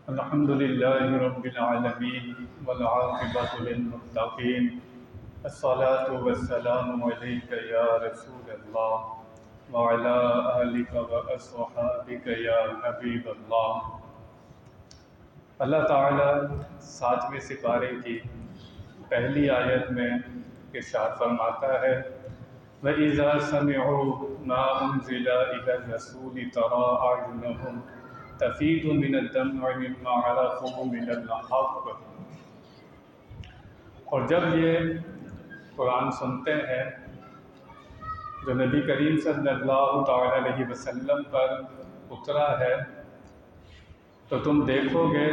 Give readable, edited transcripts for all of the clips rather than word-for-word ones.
الحمد لله رب العالمين والعاقبة للمتقين الصلاة والسلام عليك يا رسول الله وعلى آلك وأصحابك يا حبيب الله۔ اللہ تعالیٰ 7ویں سپارے کی پہلی آیت میں ارشاد فرماتا ہے وَإِذَا سَمِعُوا مَا أُنزِلَ إِلَى الرَّسُولِ تَرَىٰ أَعْيُنَهُمْ تفیض من الدمع مما عرفوا من الحق۔ اور جب یہ قرآن سنتے ہیں جو نبی کریم صلی اللہ تعالی علیہ وسلم پر اترا ہے تو تم دیکھو گے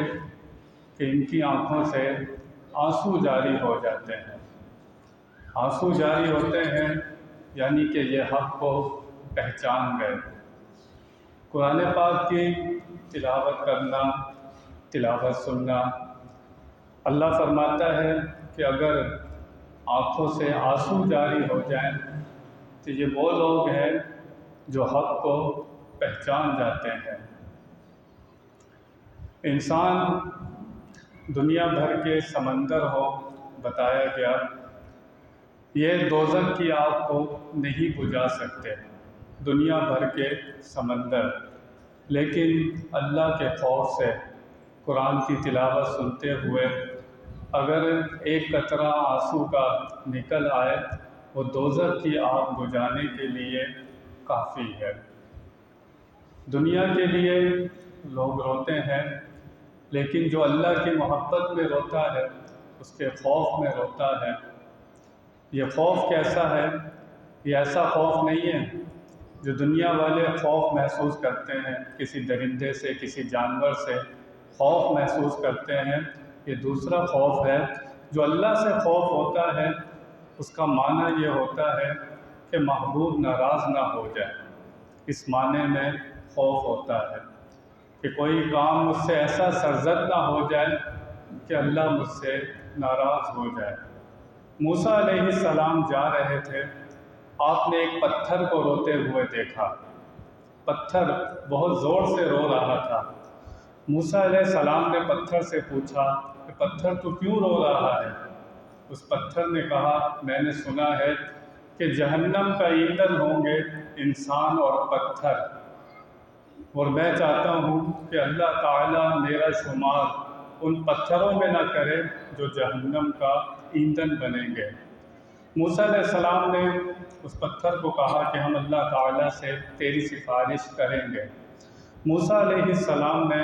کہ ان کی آنکھوں سے آنسو جاری ہو جاتے ہیں۔ آنسو جاری ہوتے ہیں یعنی کہ یہ حق کو پہچان گئے۔ قرآن پاک کی تلاوت کرنا، تلاوت سننا، اللہ فرماتا ہے کہ اگر آنکھوں سے آنسو جاری ہو جائیں تو یہ وہ لوگ ہیں جو حق کو پہچان جاتے ہیں۔ انسان دنیا بھر کے سمندر ہو، بتایا گیا یہ دوزخ کی آگ کو نہیں بجھا سکتے، دنیا بھر کے سمندر، لیکن اللہ کے خوف سے قرآن کی تلاوت سنتے ہوئے اگر ایک قطرہ آنسو کا نکل آئے وہ دوزخ کی آگ بجھانے کے لیے کافی ہے۔ دنیا کے لیے لوگ روتے ہیں، لیکن جو اللہ کی محبت میں روتا ہے، اس کے خوف میں روتا ہے۔ یہ خوف کیسا ہے؟ یہ ایسا خوف نہیں ہے جو دنیا والے خوف محسوس کرتے ہیں، کسی درندے سے، کسی جانور سے خوف محسوس کرتے ہیں۔ یہ دوسرا خوف ہے جو اللہ سے خوف ہوتا ہے، اس کا معنی یہ ہوتا ہے کہ محبوب ناراض نہ ہو جائے، اس معنی میں خوف ہوتا ہے کہ کوئی کام مجھ سے ایسا سرزد نہ ہو جائے کہ اللہ مجھ سے ناراض ہو جائے۔ موسیٰ علیہ السلام جا رہے تھے، آپ نے ایک پتھر کو روتے ہوئے دیکھا۔ پتھر بہت زور سے رو رہا تھا۔ موسیٰ علیہ السلام نے پتھر سے پوچھا کہ پتھر تو کیوں رو رہا ہے؟ اس پتھر نے کہا میں نے سنا ہے کہ جہنم کا ایندھن ہوں گے انسان اور پتھر، اور میں چاہتا ہوں کہ اللہ تعالیٰ میرا شمار ان پتھروں میں نہ کرے جو جہنم کا ایندھن بنیں گے۔ موسیٰ علیہ السلام نے اس پتھر کو کہا کہ ہم اللہ تعالیٰ سے تیری سفارش کریں گے۔ موسیٰ علیہ السلام نے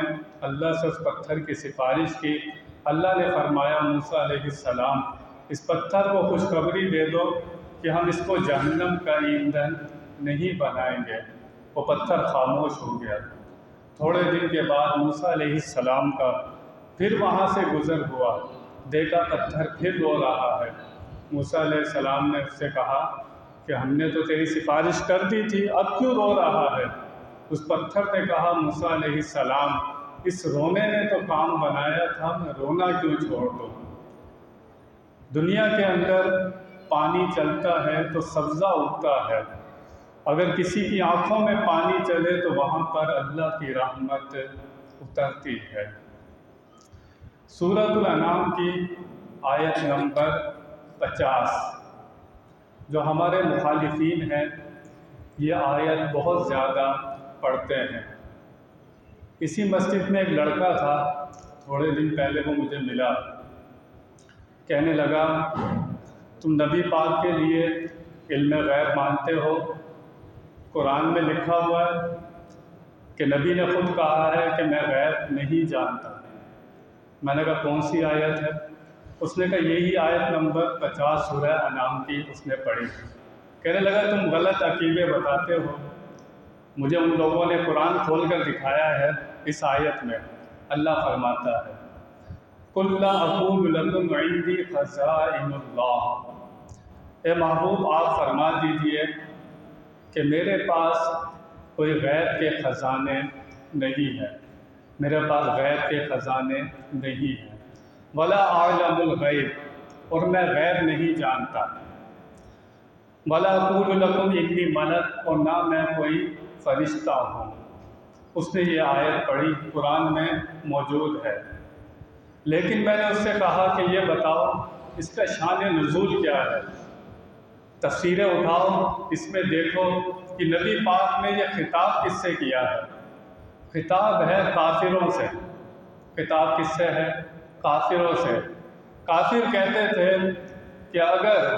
اللہ سے اس پتھر کی سفارش کی۔ اللہ نے فرمایا موسیٰ علیہ السلام اس پتھر کو خوشخبری دے دو کہ ہم اس کو جہنم کا ایندھن نہیں بنائیں گے۔ وہ پتھر خاموش ہو گیا۔ تھوڑے دن کے بعد موسیٰ علیہ السلام کا پھر وہاں سے گزر ہوا، دیکھا پتھر پھر رو رہا ہے۔ موسیٰ علیہ السلام نے اس سے کہا کہ ہم نے تو تیری سفارش کر دی تھی، اب کیوں رو رہا ہے؟ اس پتھر نے کہا موسیٰ علیہ السلام اس رونے نے تو کام بنایا تھا، میں رونا کیوں چھوڑ دوں؟ دنیا کے اندر پانی چلتا ہے تو سبزہ اگتا ہے، اگر کسی کی آنکھوں میں پانی چلے تو وہاں پر اللہ کی رحمت اترتی ہے۔ سورۃ الانعام کی آیت نمبر 50 جو ہمارے مخالفین ہیں یہ آیت بہت زیادہ پڑھتے ہیں۔ اسی مسجد میں ایک لڑکا تھا، تھوڑے دن پہلے وہ مجھے ملا، کہنے لگا تم نبی پاک کے لیے علم غیب مانتے ہو؟ قرآن میں لکھا ہوا ہے کہ نبی نے خود کہا ہے کہ میں غیب نہیں جانتا۔ میں نے کہا کون سی آیت ہے؟ اس نے کہا یہی آیت نمبر 50 سورہ انعام کی اس نے پڑھی۔ کہنے لگا تم غلط عقیدے بتاتے ہو، مجھے ان لوگوں نے قرآن کھول کر دکھایا ہے۔ اس آیت میں اللہ فرماتا ہے قُلْ لَا أَقُولُ لَكُمْ عِندِي خَزَائِنُ اللَّهِ، اے محبوب آپ فرما دیجئے کہ میرے پاس کوئی غیب کے خزانے نہیں ہیں، میرے پاس غیب کے خزانے نہیں ہیں۔ وَلَا أَعْلَمُ الْغَيْبَ، اور میں غیب نہیں جانتا۔ وَلَا أَقُولُ لَكُمْ إِنِّي مَلَكٌ، اور نہ میں کوئی فرشتہ ہوں۔ اس نے یہ آیت پڑھی، قرآن میں موجود ہے، لیکن میں نے اس سے کہا کہ یہ بتاؤ اس کا شان نزول کیا ہے، تفسیریں اٹھاؤ، اس میں دیکھو کہ نبی پاک نے یہ خطاب کس سے کیا ہے۔ خطاب ہے کافروں سے۔ خطاب کس سے ہے؟ کافروں سے۔ کافر کہتے تھے کہ اگر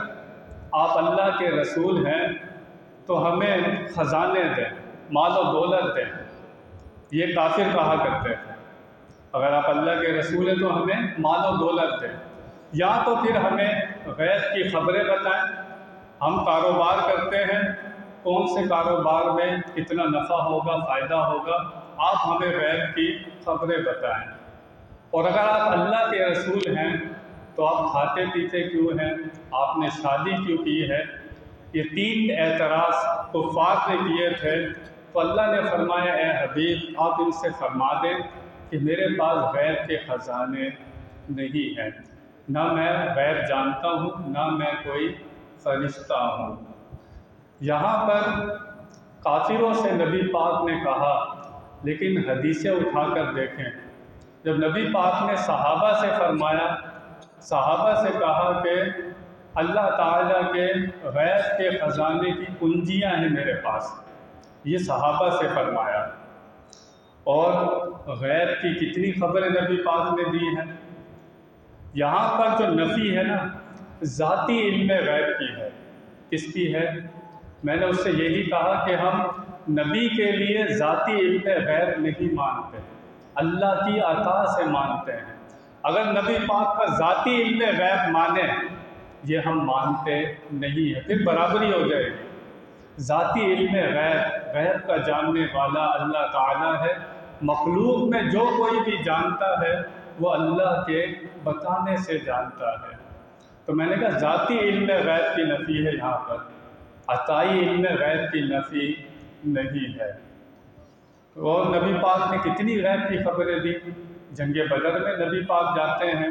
آپ اللہ کے رسول ہیں تو ہمیں خزانے دیں، مال و دولت دیں، یہ کافر کہا کرتے تھے۔ اگر آپ اللہ کے رسول ہیں تو ہمیں مال و دولت دیں، یا تو پھر ہمیں غیب کی خبریں بتائیں، ہم کاروبار کرتے ہیں، کون سے کاروبار میں کتنا نفع ہوگا، فائدہ ہوگا، آپ ہمیں غیب کی خبریں بتائیں۔ اور اگر آپ اللہ کے رسول ہیں تو آپ کھاتے پیتے کیوں ہیں، آپ نے شادی کیوں کی ہے؟ یہ 3 اعتراض کفار نے کیے تھے، تو اللہ نے فرمایا اے حبیب آپ ان سے فرما دیں کہ میرے پاس غیب کے خزانے نہیں ہیں، نہ میں غیب جانتا ہوں، نہ میں کوئی فرشتہ ہوں۔ یہاں پر کافروں سے نبی پاک نے کہا، لیکن حدیثیں اٹھا کر دیکھیں، جب نبی پاک نے صحابہ سے فرمایا، صحابہ سے کہا کہ اللہ تعالیٰ کے غیب کے خزانے کی کنجیاں ہیں میرے پاس، یہ صحابہ سے فرمایا۔ اور غیب کی کتنی خبریں نبی پاک نے دی ہیں۔ یہاں پر جو نفی ہے نا، ذاتی علم غیب کی ہے۔ کس کی ہے؟ میں نے اس سے یہی کہا کہ ہم نبی کے لیے ذاتی علم غیب نہیں مانتے، اللہ کی عطا سے مانتے ہیں۔ اگر نبی پاک کا ذاتی علم غیب مانیں، یہ ہم مانتے نہیں ہیں، پھر برابری ہو جائے گی۔ ذاتی علم غیب، غیب کا جاننے والا اللہ تعالیٰ ہے۔ مخلوق میں جو کوئی بھی جانتا ہے وہ اللہ کے بتانے سے جانتا ہے۔ تو میں نے کہا ذاتی علم غیب کی نفی ہے یہاں پر، عطائی علم غیب کی نفی نہیں ہے۔ اور نبی پاک نے کتنی غیب کی خبریں دی۔ جنگ بدر میں نبی پاک جاتے ہیں،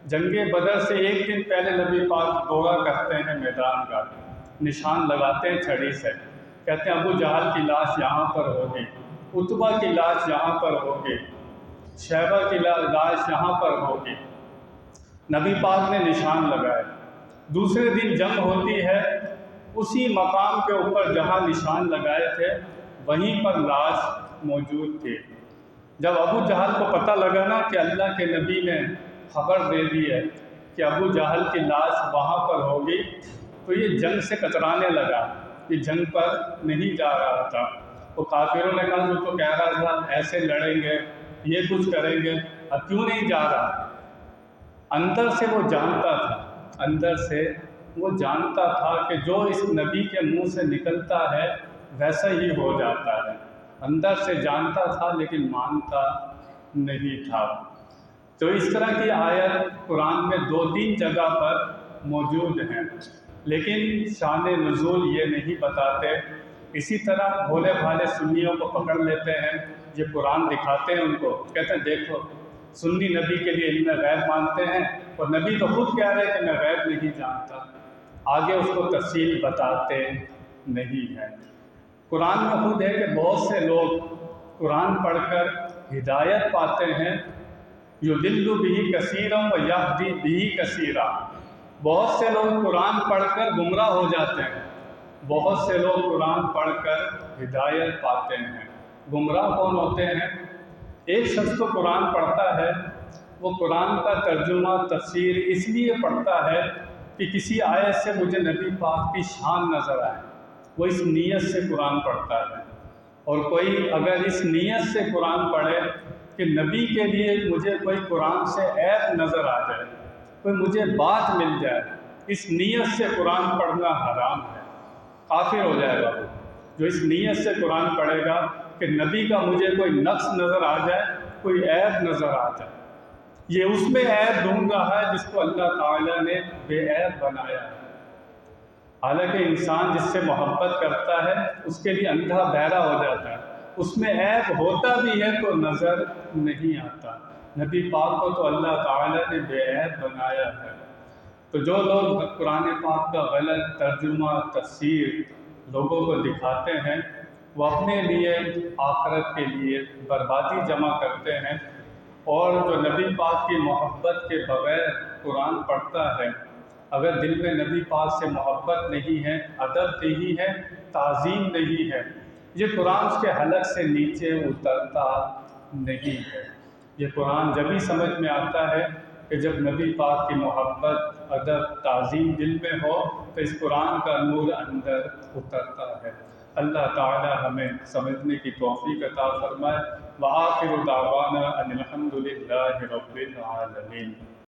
جنگ بدر سے 1 دن پہلے نبی پاک دورہ کرتے ہیں میدان کا، نشان لگاتے ہیں چھڑی سے، کہتے ہیں ابو جہل کی لاش یہاں پر ہوگی، عتبہ کی لاش یہاں پر ہوگی، شیبہ کی لاش یہاں پر ہوگی۔ نبی پاک نے نشان لگائے۔ دوسرے دن جنگ ہوتی ہے، اسی مقام کے اوپر جہاں نشان لگائے تھے وہیں پر لاش موجود تھی۔ جب ابو جہل کو پتہ لگا نا کہ اللہ کے نبی نے خبر دے دی ہے کہ ابو جہل کی لاش وہاں پر ہوگی، تو یہ جنگ سے کترانے لگا، یہ جنگ پر نہیں جا رہا تھا۔ وہ کافروں نے کہا جو تو کہہ رہا تھا ایسے لڑیں گے، یہ کچھ کریں گے، اب کیوں نہیں جا رہا؟ اندر سے وہ جانتا تھا، اندر سے وہ جانتا تھا کہ جو اس نبی کے منہ سے نکلتا ہے ویسا ہی ہو جاتا ہے۔ اندر سے جانتا تھا لیکن مانتا نہیں تھا۔ تو اس طرح کی آیت قرآن میں 2-3 جگہ پر موجود ہیں، لیکن شان نزول یہ نہیں بتاتے۔ اسی طرح بھولے بھالے سنیوں کو پکڑ لیتے ہیں، یہ قرآن دکھاتے ہیں ان کو، کہتے ہیں دیکھو سنی نبی کے لیے علم غیب مانتے ہیں، اور نبی تو خود کہہ رہے کہ میں غیب نہیں جانتا، آگے اس کو تفصیل بتاتے نہیں ہیں۔ قرآن میں خود ہے کہ بہت سے لوگ قرآن پڑھ کر ہدایت پاتے ہیں، یضل بہ کثیرا ویہدی بہ کثیرا۔ بہت سے لوگ قرآن پڑھ کر گمراہ ہو جاتے ہیں، بہت سے لوگ قرآن پڑھ کر ہدایت پاتے ہیں۔ گمراہ کون ہوتے ہیں؟ ایک شخص تو قرآن پڑھتا ہے، وہ قرآن کا ترجمہ تفسیر اس لیے پڑھتا ہے کہ کسی آیت سے مجھے نبی پاک کی شان نظر آئے، وہ اس نیت سے قرآن پڑھتا ہے۔ اور کوئی اگر اس نیت سے قرآن پڑھے کہ نبی کے لیے مجھے کوئی قرآن سے عیب نظر آ جائے، کوئی مجھے بات مل جائے، اس نیت سے قرآن پڑھنا حرام ہے، کافر ہو جائے گا وہ۔ جو اس نیت سے قرآن پڑھے گا کہ نبی کا مجھے کوئی نقص نظر آ جائے، کوئی عیب نظر آ جائے، یہ اس میں عیب ڈھونڈ رہا ہے جس کو اللہ تعالیٰ نے بے عیب بنایا ہے۔ حالانکہ انسان جس سے محبت کرتا ہے اس کے لیے اندھا بہرا ہو جاتا ہے، اس میں عیب ہوتا بھی ہے تو نظر نہیں آتا۔ نبی پاک کو تو اللہ تعالیٰ نے بے عیب بنایا ہے۔ تو جو لوگ قرآن پاک کا غلط ترجمہ تفسیر لوگوں کو دکھاتے ہیں، وہ اپنے لیے آخرت کے لیے بربادی جمع کرتے ہیں، اور جو نبی پاک کی محبت کے بغیر قرآن پڑھتا ہے، اگر دل میں نبی پاک سے محبت نہیں ہے، ادب نہیں ہے، تعظیم نہیں ہے، یہ قرآن اس کے حلق سے نیچے اترتا نہیں ہے۔ یہ قرآن جب ہی سمجھ میں آتا ہے کہ جب نبی پاک کی محبت، ادب، تعظیم دل میں ہو تو اس قرآن کا نور اندر اترتا ہے۔ اللہ تعالی ہمیں سمجھنے کی توفیق عطا فرمائے۔ وآخر دعوانا ان الحمد للہ رب العالمین۔